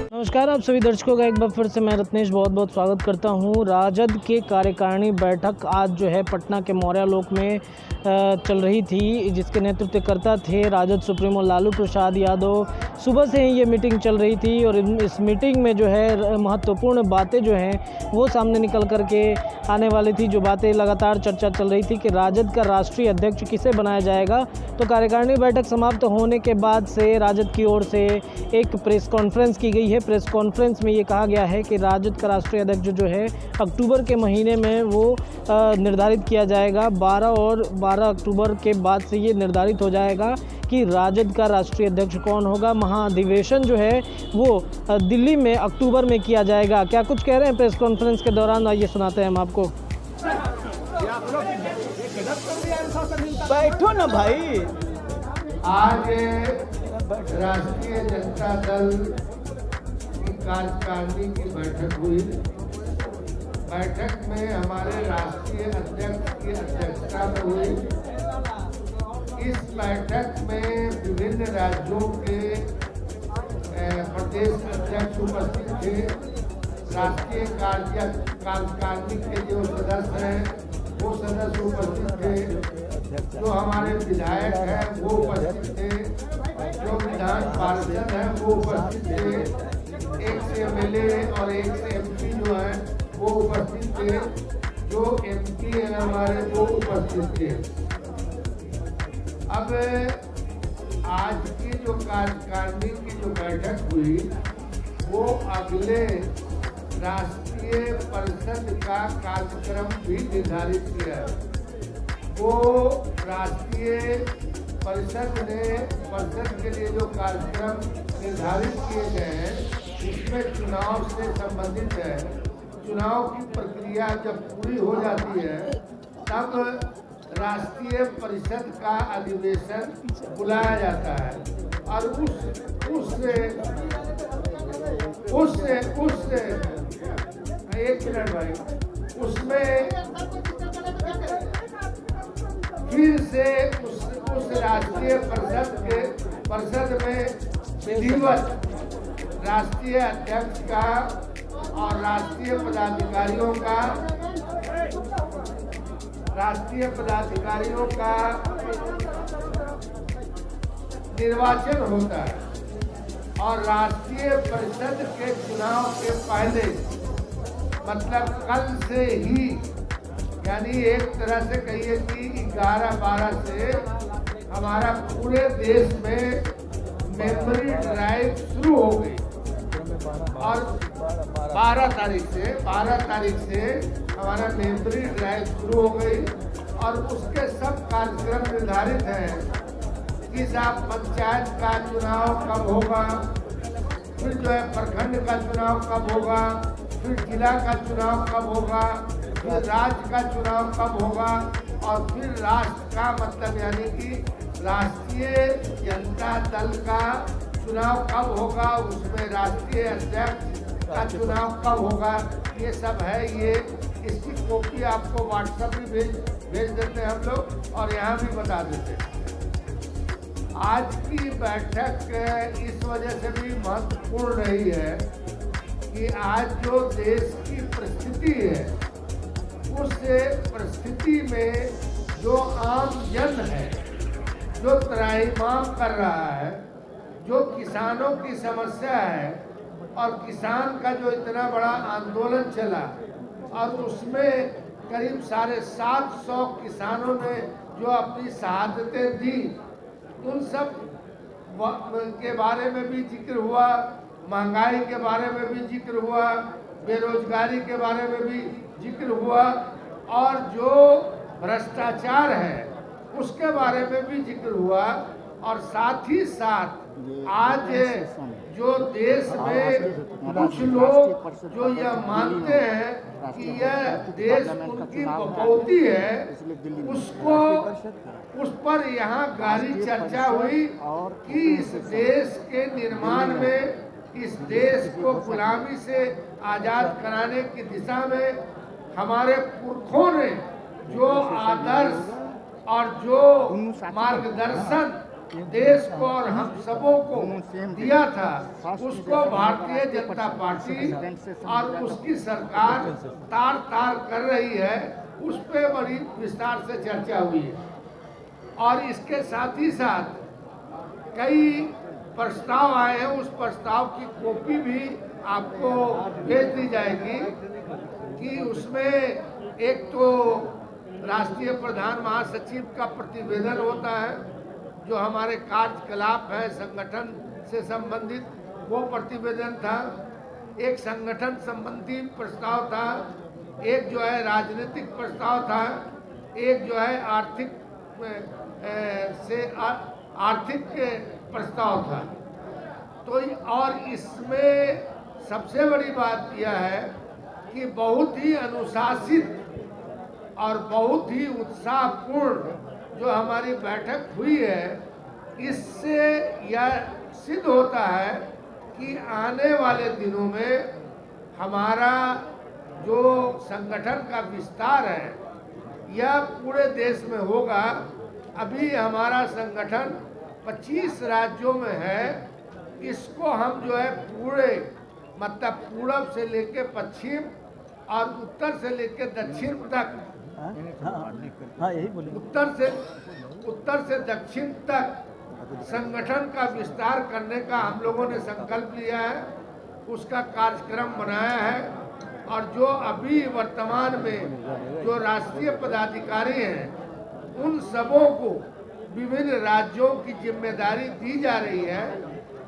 नमस्कार, आप सभी दर्शकों का एक बार फिर से मैं रत्नेश बहुत बहुत स्वागत करता हूं। राजद के कार्यकारिणी बैठक आज जो है पटना के मौर्य लोक में चल रही थी, जिसके नेतृत्वकर्ता थे राजद सुप्रीमो लालू प्रसाद यादव। सुबह से ही ये मीटिंग चल रही थी और इस मीटिंग में जो है महत्वपूर्ण बातें जो हैं वो सामने निकल कर के आने वाली थी। जो बातें लगातार चर्चा चल रही थी कि राजद का राष्ट्रीय अध्यक्ष किसे बनाया जाएगा। तो कार्यकारिणी बैठक समाप्त होने के बाद से राजद की ओर से एक प्रेस कॉन्फ्रेंस की गई है। प्रेस कॉन्फ्रेंस में ये कहा गया है कि राजद का राष्ट्रीय अध्यक्ष जो है अक्टूबर के महीने में वो निर्धारित किया जाएगा। 12 अक्टूबर के बाद से ये निर्धारित हो जाएगा कि राजद का राष्ट्रीय अध्यक्ष कौन होगा। महाधिवेशन जो है वो दिल्ली में अक्टूबर में किया जाएगा। क्या कुछ कह रहे हैं प्रेस कॉन्फ्रेंस के दौरान, आइए सुनाते हैं हम आपको। बैठो ना भाई। आज राष्ट्रीय जनता दल की कार्यकारिणी की बैठक हुई। बैठक में हमारे राष्ट्रीय अध्यक्ष की अध्यक्षता में हुई। इस बैठक में विभिन्न राज्यों के प्रदेश अध्यक्ष उपस्थित थे। राष्ट्रीय कार्यकारिणी के जो सदस्य हैं वो सदस्य उपस्थित थे। जो हमारे विधायक हैं वो उपस्थित थे। जो विधान पार्षद हैं वो उपस्थित थे। एक से एमएलए और एक से एमपी जो हैं वो उपस्थित थे। जो एमपी हैं हमारे वो उपस्थित थे। अब आज की जो कार्यकारिणी की जो बैठक हुई वो अगले राष्ट्रीय परिषद का कार्यक्रम भी निर्धारित किया। वो राष्ट्रीय परिषद के लिए जो कार्यक्रम निर्धारित किए गए हैं उसमें चुनाव से संबंधित है। चुनाव की प्रक्रिया जब पूरी हो जाती है तब राष्ट्रीय परिषद का अधिवेशन बुलाया जाता है और एक मिनट भाई, उसमें फिर से उस राष्ट्रीय परिषद में विधिवत राष्ट्रीय अध्यक्ष का और राष्ट्रीय पदाधिकारियों का निर्वाचन होता है। और राष्ट्रीय परिषद के चुनाव के पहले मतलब कल से ही, यानी एक तरह से कहिए कि 11-12 से हमारा पूरे देश में मेमोरी ड्राइव शुरू हो गई। और 12 तारीख से हमारा मेमोरी ड्राइव शुरू हो गई और उसके सब कार्यक्रम निर्धारित हैं कि साहब पंचायत का चुनाव कब होगा, फिर जो है प्रखंड का चुनाव कब होगा, फिर जिला का चुनाव कब होगा, फिर राज्य का चुनाव कब होगा और फिर राष्ट्र का मतलब यानी कि राष्ट्रीय जनता दल का चुनाव कब होगा, उसमें राष्ट्रीय अध्यक्ष का चुनाव कब होगा। ये सब है। ये इसकी कॉपी आपको व्हाट्सएप भी भेज देते हैं हम लोग और यहाँ भी बता देते हैं। आज की बैठक इस वजह से भी महत्वपूर्ण रही है कि आज जो देश की परिस्थिति है उस परिस्थिति में जो आम जन है, जो त्राहिमाम कर रहा है, जो किसानों की समस्या है और किसान का जो इतना बड़ा आंदोलन चला और उसमें करीब 750 किसानों ने जो अपनी शहादतें दी, उन सब के बारे में भी जिक्र हुआ। महंगाई के बारे में भी जिक्र हुआ, बेरोजगारी के बारे में भी जिक्र हुआ और जो भ्रष्टाचार है उसके बारे में भी जिक्र हुआ। और साथ ही साथ आज जो देश में कुछ लोग जो यह मानते हैं कि यह देश उनकी बपौती है, उस पर यहाँ गहरी चर्चा हुई कि इस देश के निर्माण में, इस देश को गुलामी से आज़ाद कराने की दिशा में हमारे पुरखों ने जो आदर्श और जो मार्गदर्शन देश को और हम सबों को दिया था, उसको भारतीय जनता पार्टी और उसकी सरकार तार तार कर रही है, उस पे बड़ी विस्तार से चर्चा हुई है। और इसके साथ ही साथ कई प्रस्ताव आए हैं, उस प्रस्ताव की कॉपी भी आपको भेज दी जाएगी कि उसमें एक तो राष्ट्रीय प्रधान महासचिव का प्रतिवेदन होता है, जो हमारे कार्यकलाप है संगठन से संबंधित, वो प्रतिवेदन था। एक संगठन संबंधी प्रस्ताव था, एक जो है राजनीतिक प्रस्ताव था, एक जो है आर्थिक प्रस्ताव था। तो और इसमें सबसे बड़ी बात यह है कि बहुत ही अनुशासित और बहुत ही उत्साहपूर्ण जो हमारी बैठक हुई है, इससे यह सिद्ध होता है कि आने वाले दिनों में हमारा जो संगठन का विस्तार है यह पूरे देश में होगा। अभी हमारा संगठन 25 राज्यों में है, इसको हम जो है पूरे मतलब पूरब से लेकर पश्चिम और उत्तर से लेकर दक्षिण तक, यही बोलिए। उत्तर से दक्षिण तक संगठन का विस्तार करने का हम लोगों ने संकल्प लिया है, उसका कार्यक्रम बनाया है। और जो अभी वर्तमान में जो राष्ट्रीय पदाधिकारी हैं, उन सबों को विभिन्न राज्यों की जिम्मेदारी दी जा रही है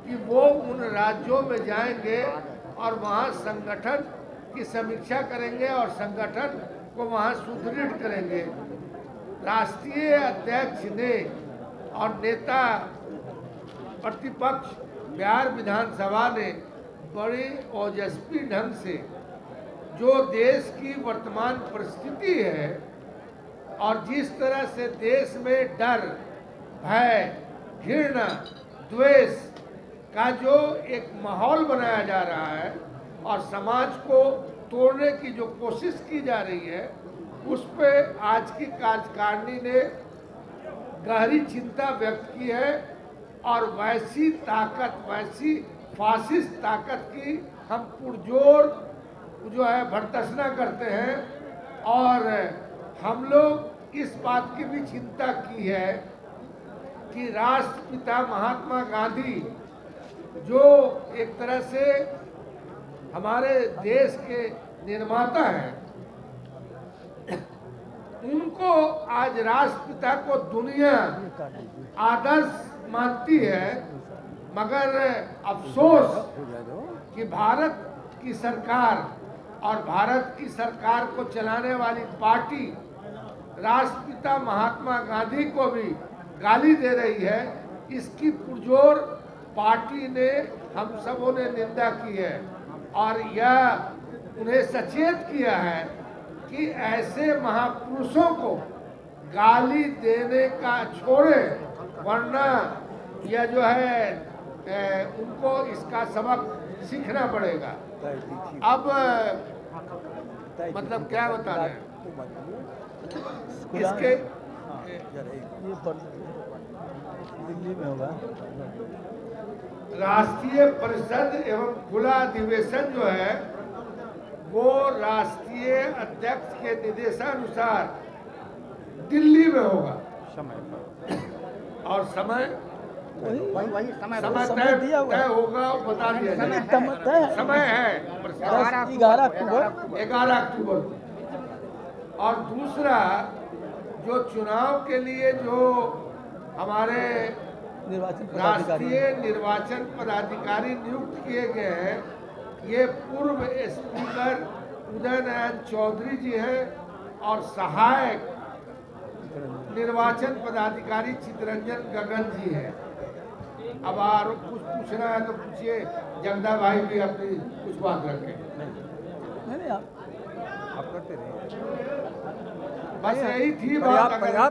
कि वो उन राज्यों में जाएंगे और वहाँ संगठन की समीक्षा करेंगे और संगठन को वहाँ सुदृढ़ करेंगे। राष्ट्रीय अध्यक्ष ने और नेता प्रतिपक्ष बिहार विधानसभा ने बड़ी ओजस्वी ढंग से जो देश की वर्तमान परिस्थिति है और जिस तरह से देश में डर, भय, घृणा, द्वेष का जो एक माहौल बनाया जा रहा है और समाज को तोड़ने की जो कोशिश की जा रही है, उस पे आज की कार्यकारिणी ने गहरी चिंता व्यक्त की है। और वैसी ताकत, वैसी फासिस्ट ताकत की हम पुरजोर जो है भर्त्सना करते हैं। और हम लोग इस बात की भी चिंता की है कि राष्ट्रपिता महात्मा गांधी जो एक तरह से हमारे देश के निर्माता हैं, उनको आज राष्ट्रपिता को दुनिया आदर्श मानती है, मगर अफसोस कि भारत की सरकार और भारत की सरकार को चलाने वाली पार्टी राष्ट्रपिता महात्मा गांधी को भी गाली दे रही है। इसकी पुरजोर पार्टी ने, हम सबों ने निंदा की है और यह उन्हें सचेत किया है कि ऐसे महापुरुषों को गाली देने का छोड़े, वरना यह जो है उनको इसका सबक सीखना पड़ेगा। अब मतलब क्या बता रहे हैं इसके दिल्ली में होगा राष्ट्रीय परिषद एवं खुला अधिवेशन जो है वो राष्ट्रीय अध्यक्ष के निर्देशानुसार दिल्ली में होगा। और समय वही समय तय होगा, बता दिया जाएगा। समय है 11 अक्टूबर 11 अक्टूबर। और दूसरा जो चुनाव के लिए जो हमारे राष्ट्रीय निर्वाचन पदाधिकारी नियुक्त किए गए हैं, ये पूर्व स्पीकर उदय नारायण चौधरी जी हैं और सहायक निर्वाचन पदाधिकारी चितरंजन गगन जी हैं। अब और कुछ पूछना है तो पूछिए, जगदा भाई भी अपनी कुछ बात रखें। नहीं आप करते रहिए। बस यही थी बात।